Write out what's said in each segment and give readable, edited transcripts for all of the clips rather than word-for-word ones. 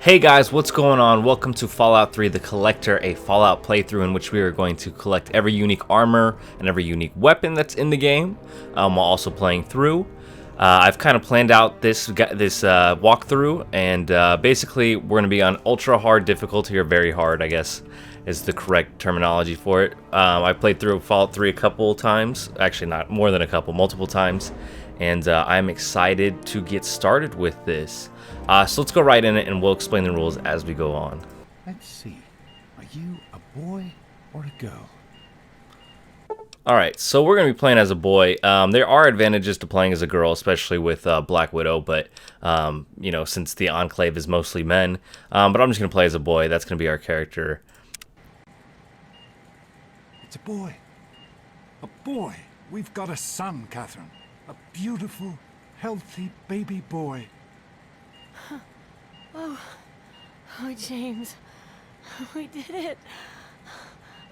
Hey guys, what's going on? Welcome to Fallout 3 The Collector, a Fallout playthrough in which we are going to collect every unique armor and every unique weapon that's in the game while also playing through. I've kind of planned out this walkthrough, and basically we're going to be on ultra hard difficulty, or very hard, I guess is the correct terminology for it. I played through Fallout 3 a couple times, actually not more than a couple, multiple times, and I'm excited to get started with this. So let's go right in it and we'll explain the rules as we go on. Let's see. Are you a boy or a girl? Alright, so we're going to be playing as a boy. There are advantages to playing as a girl, especially with Black Widow, but, you know, since the Enclave is mostly men. But I'm just going to play as a boy. That's going to be our character. It's a boy. A boy. We've got a son, Catherine. A beautiful, healthy baby boy. Oh, James, we did it.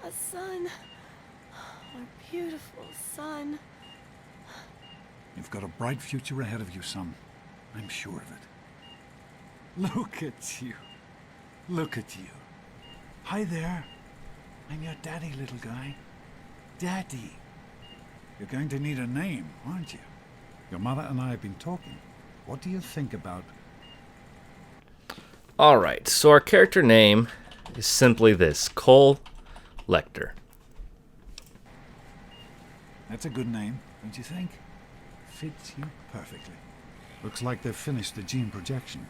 A son, our beautiful son. You've got a bright future ahead of you, son. I'm sure of it. Look at you. Look at you. Hi there. I'm your daddy, little guy. Daddy. You're going to need a name, aren't you? Your mother and I have been talking. What do you think about... Alright, so our character name is simply this, Cole Lecter. That's a good name, don't you think? Fits you perfectly. Looks like they've finished the gene projection.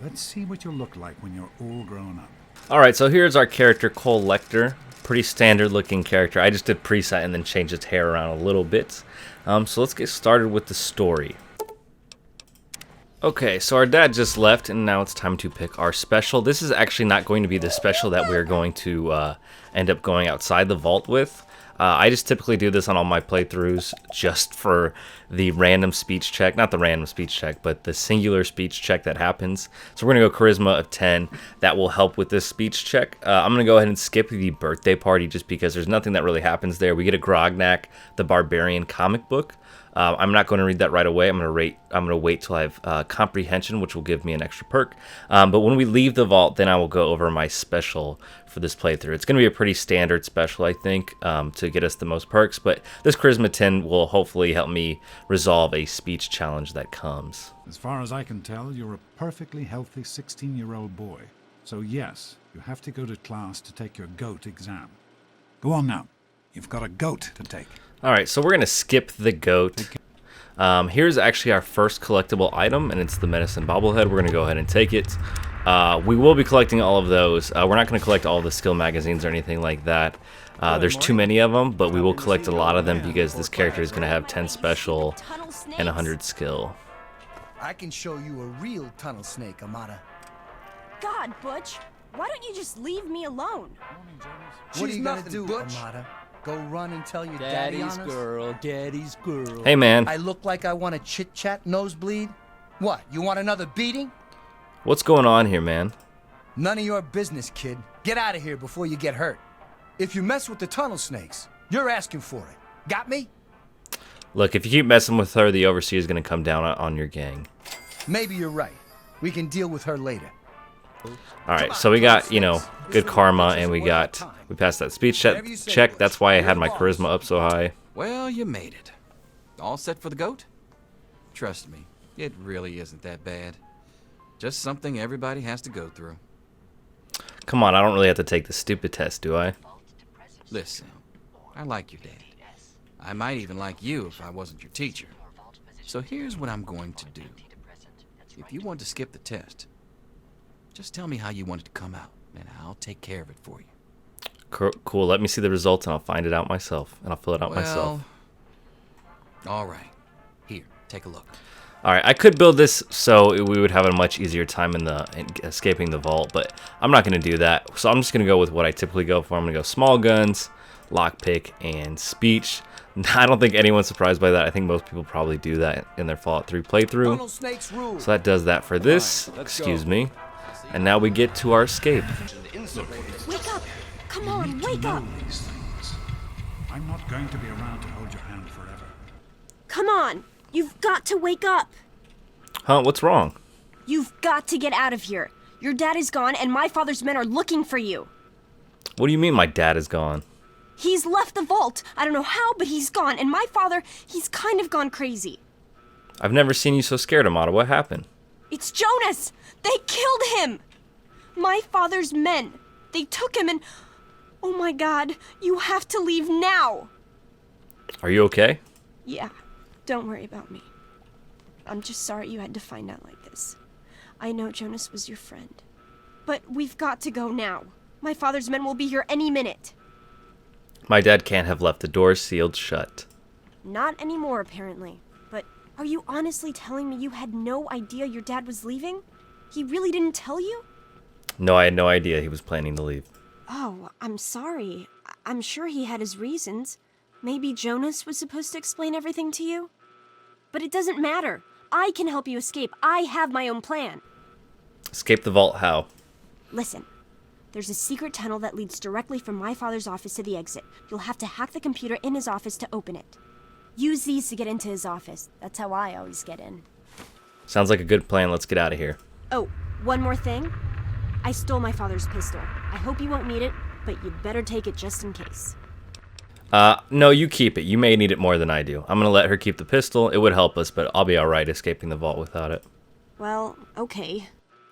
Let's see what you'll look like when you're all grown up. Alright, so here's our character, Cole Lecter. Pretty standard looking character. I just did preset and then changed his hair around a little bit. So let's get started with the story. Okay, so our dad just left, and now it's time to pick our special. This is actually not going to be the special that we're going to end up going outside the vault with. I just typically do this on all my playthroughs just for the random speech check. Not the random speech check, but the singular speech check that happens. So we're going to go Charisma of 10. That will help with this speech check. I'm going to go ahead and skip the birthday party just because there's nothing that really happens there. We get a Grognak, the Barbarian comic book. I'm not going to read that right away. I'm going to wait till I have comprehension, which will give me an extra perk. But when we leave the vault, then I will go over my special for this playthrough. It's going to be a pretty standard special, I think, to get us the most perks. But this Charisma 10 will hopefully help me resolve a speech challenge that comes. As far as I can tell, you're a perfectly healthy 16-year-old boy. So yes, you have to go to class to take your GOAT exam. Go on now. You've got a GOAT to take. Alright, so we're going to skip the goat. Here's actually our first collectible item, and it's the medicine bobblehead. We're going to go ahead and take it. We will be collecting all of those. We're not going to collect all of the skill magazines or anything like that. There's too many of them, but we will collect a lot of them because this character is going to have 10 special and 100 skill. I can show you a real tunnel snake, Amata. God, Butch, why don't you just leave me alone? What are you gonna do, Butch? Amata? Go run and tell your daddy on us? Daddy's girl. Hey, man. I look like I want a chit-chat nosebleed? What, you want another beating? What's going on here, man? None of your business, kid. Get out of here before you get hurt. If you mess with the tunnel snakes, you're asking for it. Got me? Look, if you keep messing with her, the Overseer is going to come down on your gang. Maybe you're right. We can deal with her later. Alright, so we got, you know, good karma, and we passed that speech check. That's why I had my charisma up so high. Well, you made it. All set for the goat? Trust me, it really isn't that bad. Just something everybody has to go through. Come on, I don't really have to take the stupid test, do I? Listen, I like your dad. I might even like you if I wasn't your teacher. So here's what I'm going to do. If you want to skip the test, just tell me how you want it to come out, and I'll take care of it for you. Cool, let me see the results, and I'll find it out myself, and I'll fill it out myself. All right. Here, take a look. Alright, I could build this so we would have a much easier time in escaping the vault, but I'm not going to do that. So I'm just going to go with what I typically go for. I'm going to go small guns, lockpick, and speech. I don't think anyone's surprised by that. I think most people probably do that in their Fallout 3 playthrough. So that does that for this. Excuse me. And now we get to our escape. Wake up! Come on, wake up! I'm not going to be around to hold your hand forever. Come on! You've got to wake up! Huh? What's wrong? You've got to get out of here. Your dad is gone, and my father's men are looking for you. What do you mean my dad is gone? He's left the vault. I don't know how, but he's gone. And my father, he's kind of gone crazy. I've never seen you so scared, Amada. What happened? It's Jonas! They killed him! My father's men. They took him and... Oh my god, you have to leave now! Are you okay? Yeah, don't worry about me. I'm just sorry you had to find out like this. I know Jonas was your friend. But we've got to go now. My father's men will be here any minute. My dad can't have left the door sealed shut. Not anymore, apparently. But are you honestly telling me you had no idea your dad was leaving? He really didn't tell you? No, I had no idea he was planning to leave. Oh, I'm sorry. I'm sure he had his reasons. Maybe Jonas was supposed to explain everything to you? But it doesn't matter. I can help you escape. I have my own plan. Escape the vault how? Listen. There's a secret tunnel that leads directly from my father's office to the exit. You'll have to hack the computer in his office to open it. Use these to get into his office. That's how I always get in. Sounds like a good plan. Let's get out of here. Oh, one more thing. I stole my father's pistol. I hope you won't need it, but you'd better take it just in case. No, you keep it. You may need it more than I do. I'm gonna let her keep the pistol. It would help us, but I'll be alright escaping the vault without it. Well, okay.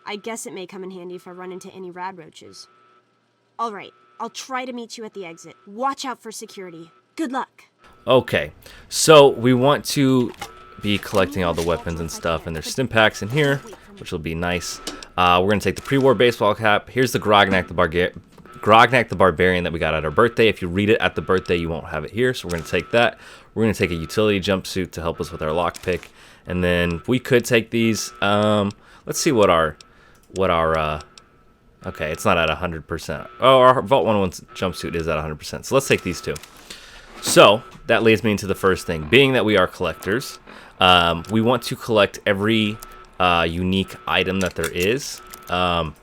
I guess it may come in handy if I run into any rad roaches. Alright, I'll try to meet you at the exit. Watch out for security. Good luck. Okay, so we want to be collecting all the weapons and stuff, and there's stim packs in here, which will be nice. We're going to take the pre-war baseball cap. Here's the Grognak the Barbarian that we got at our birthday. If you read it at the birthday, you won't have it here, so we're going to take that. We're going to take a utility jumpsuit to help us with our lockpick, and then we could take these. Let's see what our okay, it's not at 100%. Oh, our Vault 101 jumpsuit is at 100%, so let's take these two. So that leads me into the first thing. Being that we are collectors, we want to collect every unique item that there is. And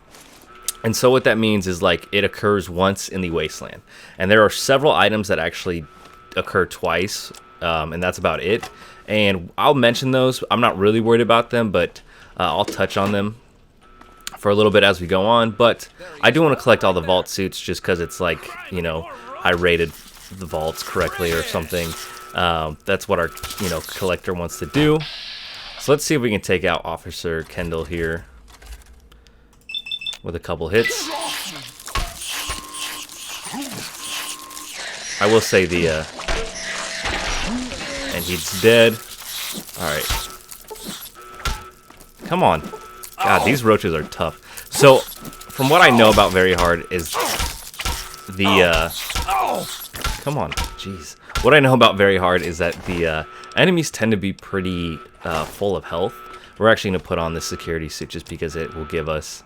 so what that means is, like, it occurs once in the wasteland. And there are several items that actually occur twice, and that's about it. And I'll mention those. I'm not really worried about them, but I'll touch on them for a little bit as we go on. But I do want to collect all the vault suits just because it's like, you know, I rated the vaults correctly or something. That's what our, you know, collector wants to do. So let's see if we can take out Officer Kendall here with a couple hits. I will say and he's dead. Alright. Come on. God, these roaches are tough. So, from what I know about Very Hard is come on, jeez. What I know about Very Hard is that the enemies tend to be pretty full of health. We're actually going to put on this security suit just because it will give us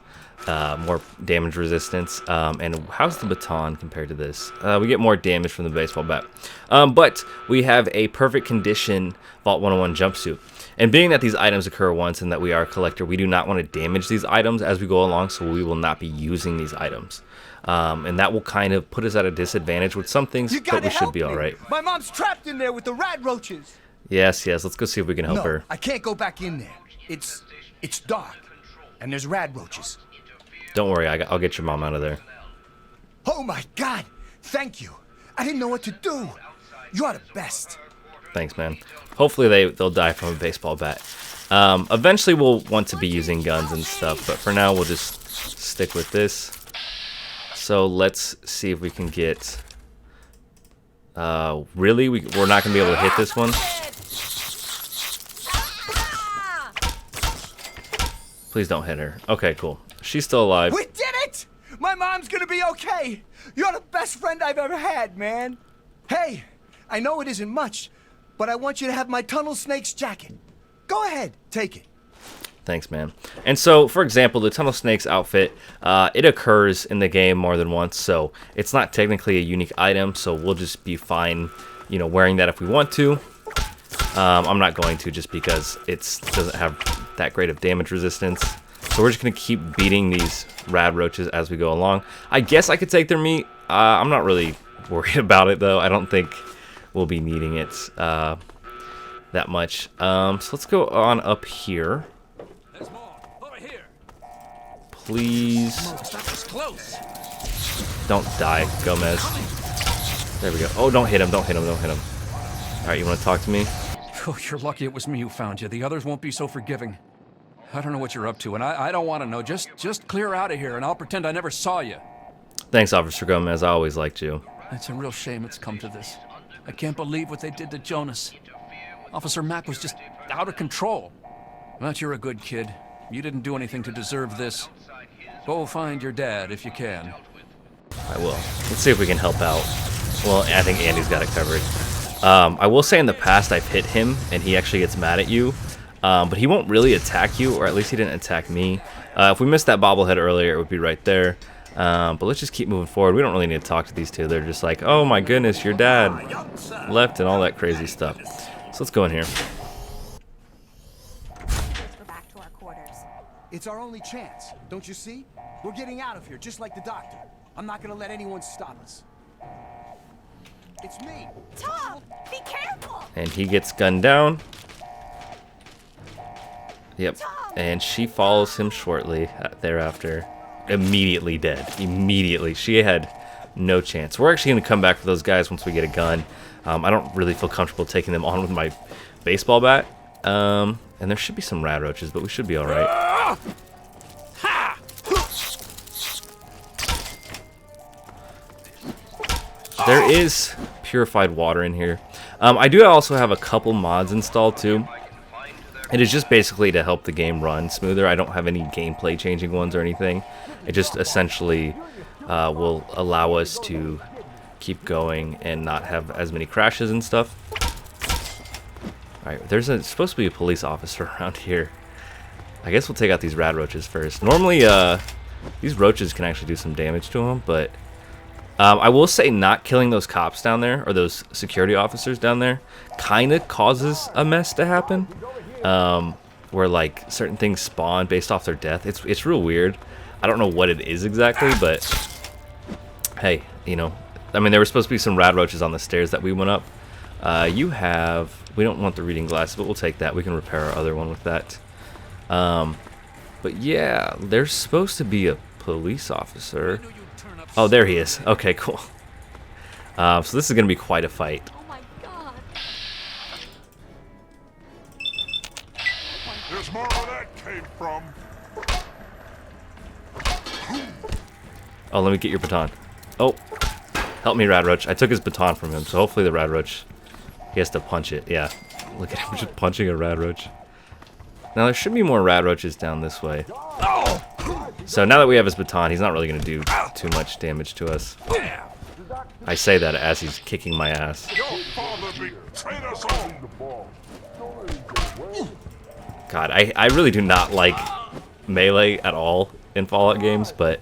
more damage resistance. And how's the baton compared to this? We get more damage from the baseball bat. But we have a perfect condition Vault 101 jumpsuit. And being that these items occur once and that we are a collector, we do not want to damage these items as we go along, so we will not be using these items. And that will kind of put us at a disadvantage with some things, but we should be alright. My mom's trapped in there with the rat roaches. Yes, let's go see if we can help her. I can't go back in there. It's dark, and there's rat roaches. Don't worry, I'll get your mom out of there. Oh my God! Thank you. I didn't know what to do. You are the best. Thanks, man. Hopefully they'll die from a baseball bat. Eventually we'll want to be using guns and stuff, but for now we'll just stick with this. So let's see if we can get... really? We're not going to be able to hit this one? Please don't hit her. Okay, cool. She's still alive. We did it! My mom's gonna be okay. You're the best friend I've ever had, man. Hey, I know it isn't much, but I want you to have my tunnel snake's jacket. Go ahead, take it. Thanks, man. And so, for example, the Tunnel Snakes outfit, it occurs in the game more than once, so it's not technically a unique item, so we'll just be fine, you know, wearing that if we want to. I'm not going to just because it doesn't have that great of damage resistance. So we're just going to keep beating these rad roaches as we go along. I guess I could take their meat. I'm not really worried about it, though. I don't think we'll be needing it that much. So let's go on up here. Please. That was close. Don't die, Gomez. There we go. Oh, don't hit him, don't hit him, don't hit him. Alright, you want to talk to me? Oh, you're lucky it was me who found you. The others won't be so forgiving. I don't know what you're up to, and I don't want to know. Just clear out of here, and I'll pretend I never saw you. Thanks, Officer Gomez. I always liked you. It's a real shame it's come to this. I can't believe what they did to Jonas. Officer Mack was just out of control. But you're a good kid. You didn't do anything to deserve this. Go find your dad if you can. I will. Let's see if we can help out. Well, I think Andy's got it covered. I will say in the past I've hit him, and he actually gets mad at you. But he won't really attack you, or at least he didn't attack me. If we missed that bobblehead earlier, it would be right there. But let's just keep moving forward. We don't really need to talk to these two. They're just like, oh my goodness, your dad left and all that crazy stuff. So let's go in here. Let's go back to our quarters. It's our only chance, don't you see? We're getting out of here, just like the doctor. I'm not gonna let anyone stop us. It's me. Tom, be careful! And he gets gunned down. Yep. And she follows him shortly thereafter. Immediately dead. Immediately. She had no chance. We're actually going to come back for those guys once we get a gun. I don't really feel comfortable taking them on with my baseball bat. And there should be some rad roaches, but we should be alright. There is purified water in here. I do also have a couple mods installed too. It is just basically to help the game run smoother. I don't have any gameplay changing ones or anything. It just essentially will allow us to keep going and not have as many crashes and stuff. Alright, there's supposed to be a police officer around here. I guess we'll take out these rad roaches first. Normally, these roaches can actually do some damage to them, but I will say not killing those cops down there, or those security officers down there, kind of causes a mess to happen. Where like certain things spawn based off their death. It's real weird. I don't know what it is exactly, but hey, you know, I mean, there were supposed to be some rad roaches on the stairs that we went up. We don't want the reading glasses, but we'll take that. We can repair our other one with that. But yeah, there's supposed to be a police officer. Oh, there he is. Okay, cool. So this is gonna be quite a fight. Oh my god. There's more where that came from. Oh, let me get your baton. Oh, help me, Rad Roach. I took his baton from him, so hopefully the Rad Roach, he has to punch it. Yeah, look at him just punching a Rad Roach. Now there should be more Rad Roaches down this way. So now that we have his baton, he's not really going to do too much damage to us. I say that as he's kicking my ass. Your father betrayed us all. God, I really do not like melee at all in Fallout games, but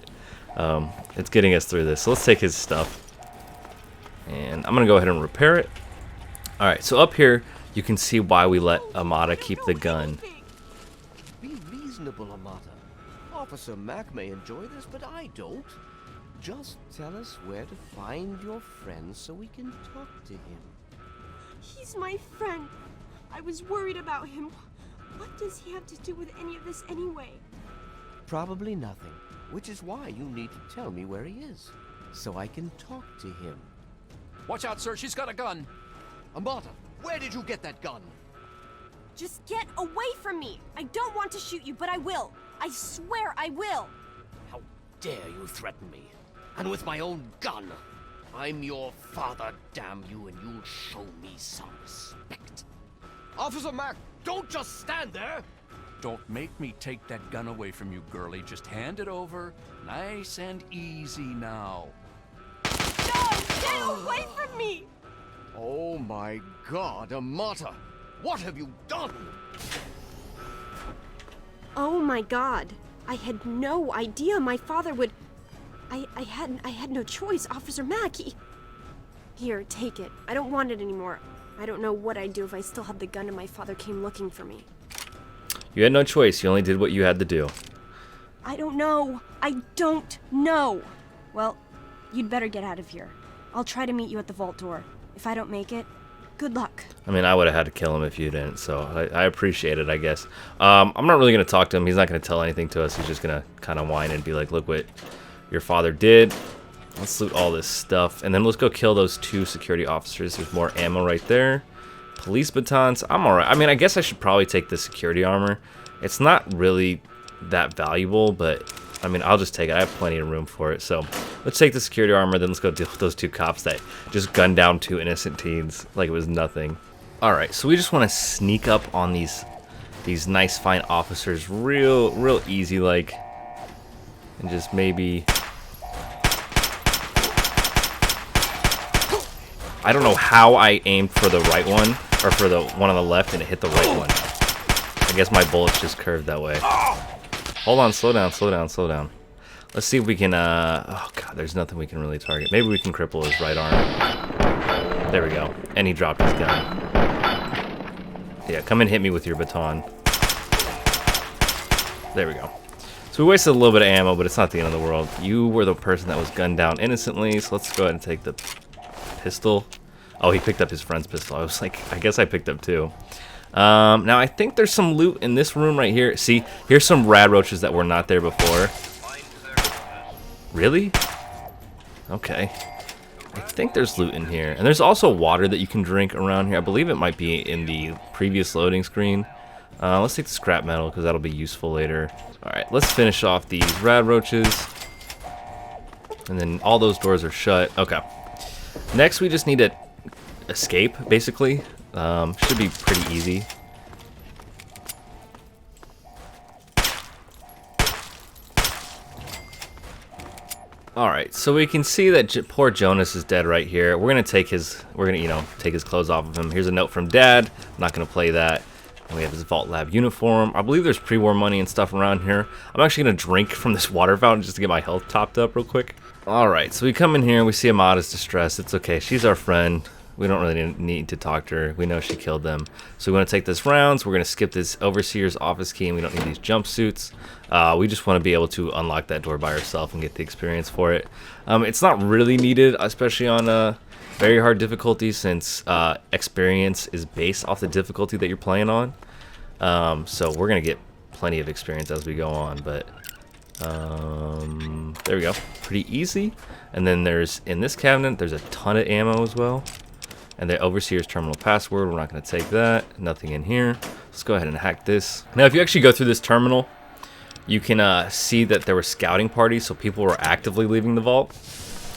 it's getting us through this. So let's take his stuff. And I'm going to go ahead and repair it. Alright, so up here, you can see why we let Amata keep the gun. Be reasonable, Amata. Officer Mack may enjoy this, but I don't. Just tell us where to find your friend so we can talk to him. He's my friend. I was worried about him. What does he have to do with any of this anyway? Probably nothing, which is why you need to tell me where he is, so I can talk to him. Watch out, sir. She's got a gun. Amata, where did you get that gun? Just get away from me. I don't want to shoot you, but I will. I swear I will. How dare you threaten me? And with my own gun. I'm your father, damn you, and you'll show me some respect. Officer Mack, don't just stand there! Don't make me take that gun away from you, girlie. Just hand it over. Nice and easy now. No! Get away from me! Oh my god, Amata! What have you done? Oh my god. I had no idea my father would... I had no choice. Officer Mack, Here, take it. I don't want it anymore. I don't know what I'd do if I still had the gun and my father came looking for me. You had no choice. You only did what you had to do. I don't know. I don't know. Well, you'd better get out of here. I'll try to meet you at the vault door. If I don't make it, Good luck. I mean, I would have had to kill him if you didn't, so I appreciate it, I guess. I'm not really going to talk to him. He's not going to tell anything to us. He's just going to kind of whine and be like, look what your father did. Let's loot all this stuff. And then let's go kill those 2 security officers. There's more ammo right there. Police batons. I'm alright. I mean, I guess I should probably take the security armor. It's not really that valuable, but I mean, I'll just take it. I have plenty of room for it. So let's take the security armor, then let's go deal with those 2 cops that just gunned down 2 innocent teens like it was nothing. Alright, so we just want to sneak up on these nice, fine officers real easy like. And just maybe... I don't know how I aimed for the right one, or for the one on the left, and it hit the right one. I guess my bullets just curved that way. Hold on, slow down. Let's see if we can, oh god, there's nothing we can really target. Maybe we can cripple his right arm. There we go. And he dropped his gun. Yeah, come and hit me with your baton. There we go. So we wasted a little bit of ammo, but it's not the end of the world. You were the person that was gunned down innocently, so let's go ahead and take the pistol. Oh, he picked up his friend's pistol. I was like, I guess I picked up 2. Now I think there's some loot in this room right here. See, here's some rad roaches that were not there before. Really? Okay. I think there's loot in here. And there's also water that you can drink around here. I believe it might be in the previous loading screen. Let's take the scrap metal because that'll be useful later. Alright, let's finish off these rad roaches. And then all those doors are shut. Okay. Next we just need to escape, basically. Should be pretty easy. Alright, so we can see that poor Jonas is dead right here. We're gonna take his take his clothes off of him. Here's a note from Dad. I'm not gonna play that. And we have his Vault Lab uniform. I believe there's pre-war money and stuff around here. I'm actually gonna drink from this water fountain just to get my health topped up real quick. Alright, so we come in here, we see Amada's distressed. It's okay, she's our friend. We don't really need to talk to her. We know she killed them. So we want to take this rounds. We're going to skip this Overseer's office key, and we don't need these jumpsuits. We just want to be able to unlock that door by ourselves and get the experience for it. It's not really needed, especially on very hard difficulty, since experience is based off the difficulty that you're playing on. So we're going to get plenty of experience as we go on, but there we go. Pretty easy. And then there's, in this cabinet, there's a ton of ammo as well. And the Overseer's terminal password, we're not going to take that. Nothing in here. Let's go ahead and hack this. Now, if you actually go through this terminal, you can see that there were scouting parties, so people were actively leaving the vault.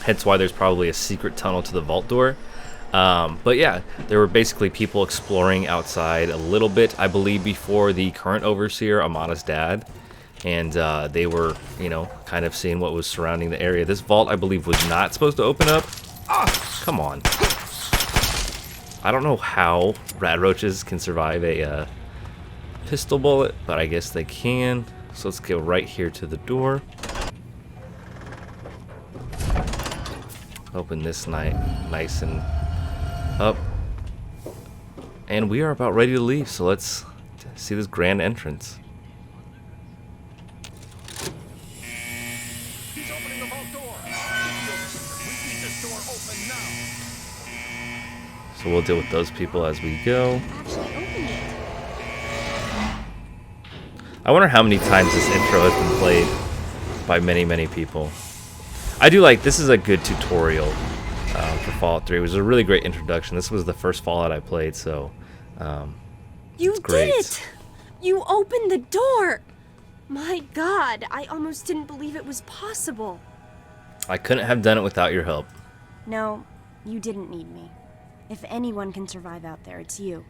Hence why there's probably a secret tunnel to the vault door. But yeah, there were basically people exploring outside a little bit, I believe, before the current Overseer, Amada's dad. And they were, you know, kind of seeing what was surrounding the area. This vault, I believe, was not supposed to open up. Come on. I don't know how rad roaches can survive a pistol bullet, but I guess they can. So let's go right here to the door. Open this nice and up. And we are about ready to leave, so let's see this grand entrance. He's opening the vault door. We need this door open now. So we'll deal with those people as we go. Actually opened it. I wonder how many times this intro has been played by many people. I do like, this is a good tutorial for Fallout 3. It was a really great introduction. This was the first Fallout I played, so You it's great. did it! You opened the door! My god, I almost didn't believe it was possible. I couldn't have done it without your help. No, you didn't need me. If anyone can survive out there, it's you.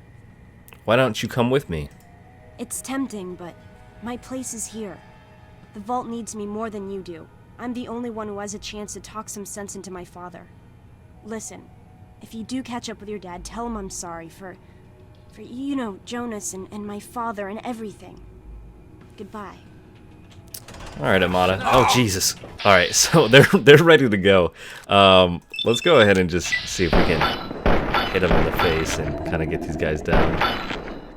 Why don't you come with me? It's tempting, but my place is here. The vault needs me more than you do. I'm the only one who has a chance to talk some sense into my father. Listen, if you do catch up with your dad, tell him I'm sorry for you know, Jonas and my father and everything. Goodbye. Alright, Amada. Oh, Jesus. Alright, so they're ready to go. Let's go ahead and just see if we can hit them in the face and kind of get these guys down.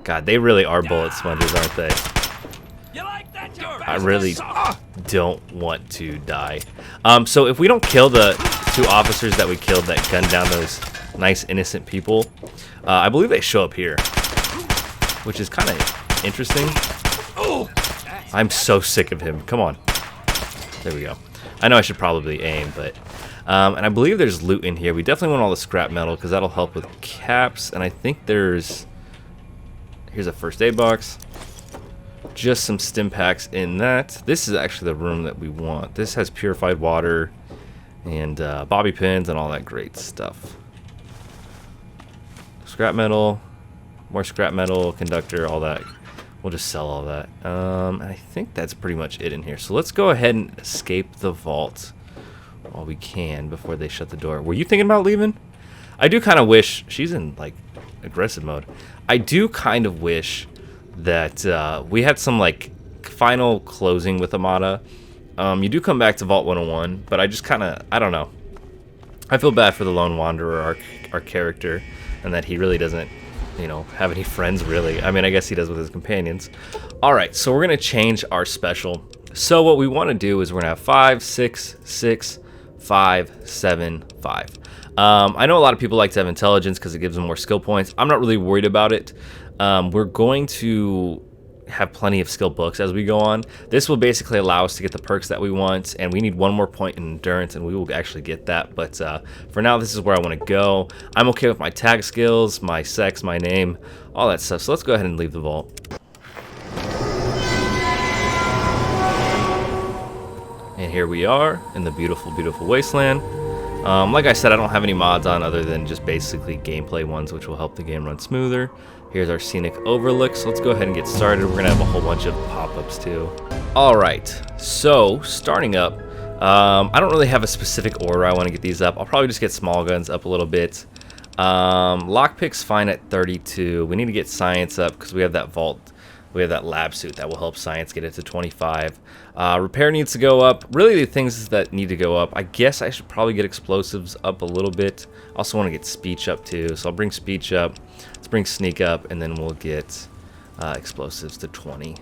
God, they really are bullet sponges, aren't they? I really don't want to die. So if we don't kill the 2 officers that we killed that gunned down those nice innocent people. I believe they show up here, which is kind of interesting. I'm so sick of him. Come on. There we go. I know I should probably aim, but... and I believe there's loot in here. We definitely want all the scrap metal, because that'll help with caps. And I think there's... Here's a first aid box. Just some stim packs in that. This is actually the room that we want. This has purified water and bobby pins and all that great stuff. Scrap metal. More scrap metal, conductor, all that. We'll just sell all that. And I think that's pretty much it in here. So let's go ahead and escape the vault while we can before they shut the door. Were you thinking about leaving? I do kind of wish... She's in, like, aggressive mode. I do kind of wish that we had some, like, final closing with Amada. You do come back to Vault 101, but I just kind of... I don't know. I feel bad for the Lone Wanderer, our character, and that he really doesn't, you know, have any friends, really. I mean, I guess he does with his companions. Alright, so we're going to change our special. So what we want to do is we're going to have 5, 6, 6, 5, 7, 5. I know a lot of people like to have intelligence because it gives them more skill points. I'm not really worried about it. We're going to have plenty of skill books as we go on. This will basically allow us to get the perks that we want, and we need one more point in endurance, and we will actually get that. But for now, this is where I want to go. I'm okay with my tag skills, my sex, my name, all that stuff. So let's go ahead and leave the vault. And here we are in the beautiful, beautiful wasteland. Like I said, I don't have any mods on other than just basically gameplay ones, which will help the game run smoother. Here's our scenic overlook, so let's go ahead and get started. We're gonna have a whole bunch of pop-ups too. Alright, so starting up, I don't really have a specific order I want to get these up. I'll probably just get small guns up a little bit. Lockpick's fine at 32. We need to get science up because we have that vault. We have that lab suit that will help science get it to 25. Repair needs to go up. Really, the things that need to go up, I guess I should probably get explosives up a little bit. Also want to get speech up too, so I'll bring speech up. Let's bring sneak up, and then we'll get explosives to 20.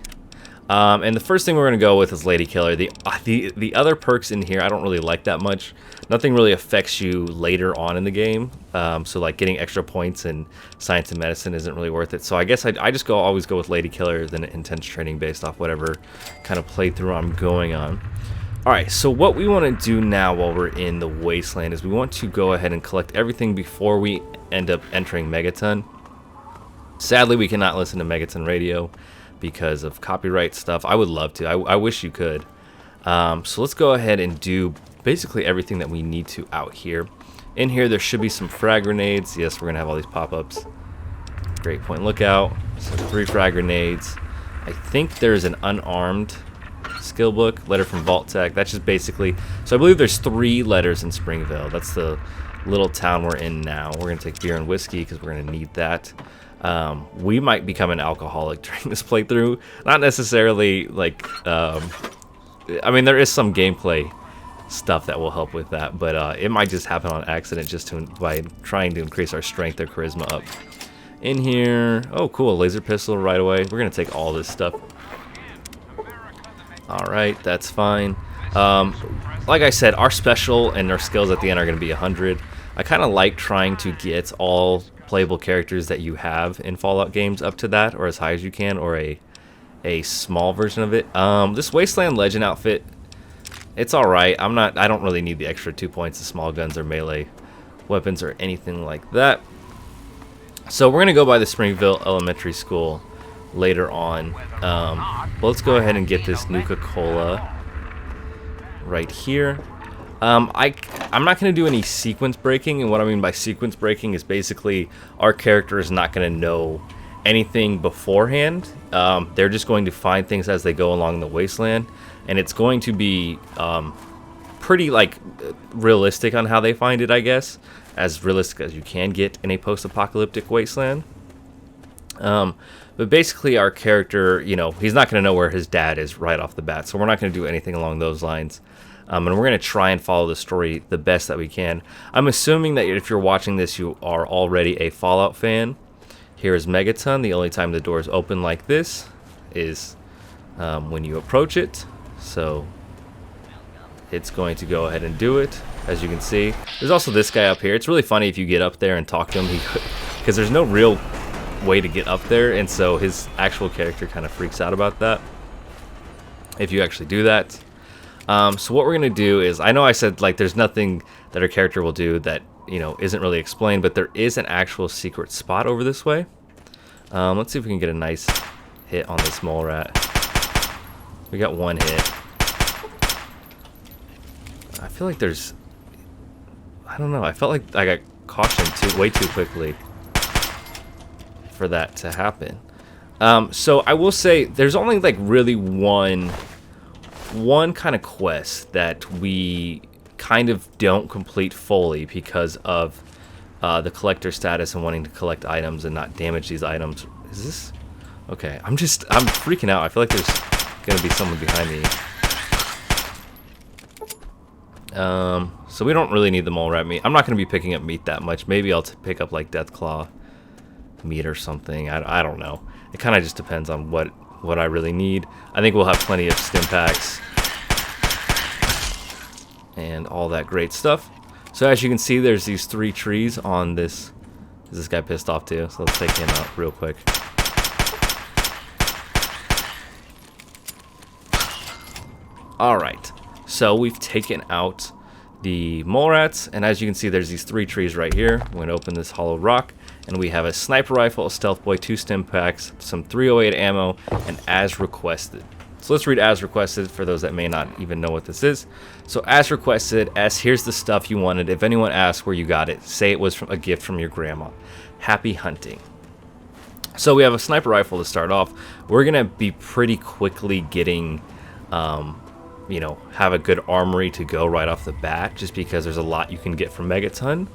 And the first thing we're going to go with is Lady Killer. The other perks in here I don't really like that much. Nothing really affects you later on in the game. So like getting extra points in science and medicine isn't really worth it. So I guess I just always go with Lady Killer than intense training based off whatever kind of playthrough I'm going on. Alright, so what we want to do now while we're in the wasteland is we want to go ahead and collect everything before we end up entering Megaton. Sadly, we cannot listen to Megaton radio because of copyright stuff. I would love to. I wish you could. So let's go ahead and do basically everything that we need to out here. In here, there should be some frag grenades. Yes, we're going to have all these pop-ups. Great point lookout. So 3 frag grenades. I think there's an unarmed skill book. Letter from Vault Tech. That's just basically... So I believe there's 3 letters in Springville. That's the little town we're in now. We're going to take beer and whiskey because we're going to need that. We might become an alcoholic during this playthrough. Not necessarily like... I mean, there is some gameplay stuff that will help with that, but it might just happen on accident just by trying to increase our strength or charisma up. In here, oh cool, laser pistol right away. We're gonna take all this stuff. Alright, that's fine. Like I said, our special and our skills at the end are gonna be 100. I kind of like trying to get all playable characters that you have in Fallout games up to that, or as high as you can, or a small version of it. This Wasteland Legend outfit, it's alright. I don't really need the extra 2 points of small guns or melee weapons or anything like that. So we're gonna go by the Springville Elementary School later on. But let's go ahead and get this Nuka-Cola right here. I'm not going to do any sequence breaking, and what I mean by sequence breaking is basically our character is not going to know anything beforehand. They're just going to find things as they go along the wasteland, and it's going to be pretty like realistic on how they find it, I guess, as realistic as you can get in a post-apocalyptic wasteland. But basically our character, you know, he's not going to know where his dad is right off the bat, so we're not going to do anything along those lines. And we're going to try and follow the story the best that we can. I'm assuming that if you're watching this, you are already a Fallout fan. Here is Megaton. The only time the doors open like this is when you approach it. So it's going to go ahead and do it. As you can see, there's also this guy up here. It's really funny if you get up there and talk to him, because there's no real way to get up there, and so his actual character kind of freaks out about that if you actually do that. So what we're gonna do is, I know I said like there's nothing that our character will do that, you know, isn't really explained, but there is an actual secret spot over this way. Let's see if we can get a nice hit on this mole rat. We got one hit. I feel like there's, I don't know, I felt like I got cautioned way too quickly for that to happen. So I will say there's only like really one kind of quest that we kind of don't complete fully because of the collector status and wanting to collect items and not damage these items. Is this okay? I'm freaking out. I feel like there's gonna be someone behind me. So we don't really need the mole rat meat. I'm not gonna be picking up meat that much. Maybe I'll pick up like Deathclaw meat or something. I don't know. It kind of just depends on what I really need. I think we'll have plenty of stim packs and all that great stuff. So as you can see, there's these 3 trees on this. Is this guy pissed off too? So let's take him out real quick. Alright, so we've taken out the mole rats, and as you can see, there's these 3 trees right here. We're going to open this hollow rock, and we have a sniper rifle, a stealth boy, 2 stim packs, some 308 ammo, and as requested. So let's read as requested for those that may not even know what this is. So as requested, here's the stuff you wanted. If anyone asks where you got it, say it was from a gift from your grandma. Happy hunting. So we have a sniper rifle to start off. We're going to be pretty quickly getting, you know, have a good armory to go right off the bat, just because there's a lot you can get from Megaton.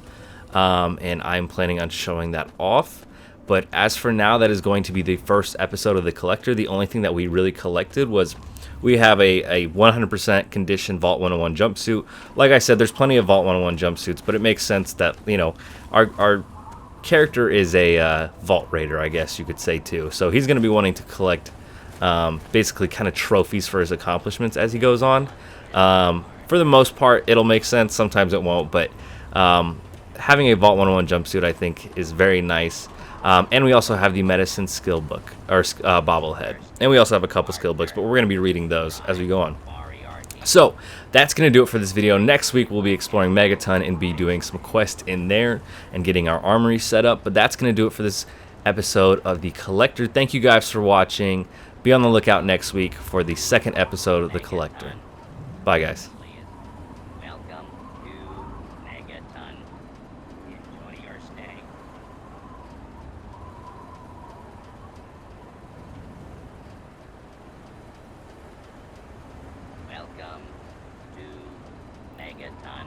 And I'm planning on showing that off. But as for now, that is going to be the first episode of the Collector. The only thing that we really collected was we have a 100% condition Vault 101 jumpsuit. Like I said, there's plenty of Vault 101 jumpsuits, but it makes sense that, you know, our character is a Vault Raider, I guess you could say too. So he's going to be wanting to collect basically kind of trophies for his accomplishments as he goes on. For the most part, it'll make sense. Sometimes it won't, but having a Vault 101 jumpsuit, I think, is very nice. And we also have the medicine skill book, or bobblehead. And we also have a couple skill books, but we're going to be reading those as we go on. So that's going to do it for this video. Next week, we'll be exploring Megaton and be doing some quests in there and getting our armory set up. But that's going to do it for this episode of The Collector. Thank you guys for watching. Be on the lookout next week for the second episode of The Collector. Bye, guys. Welcome to Megaton. Enjoy your stay. Welcome to Megaton.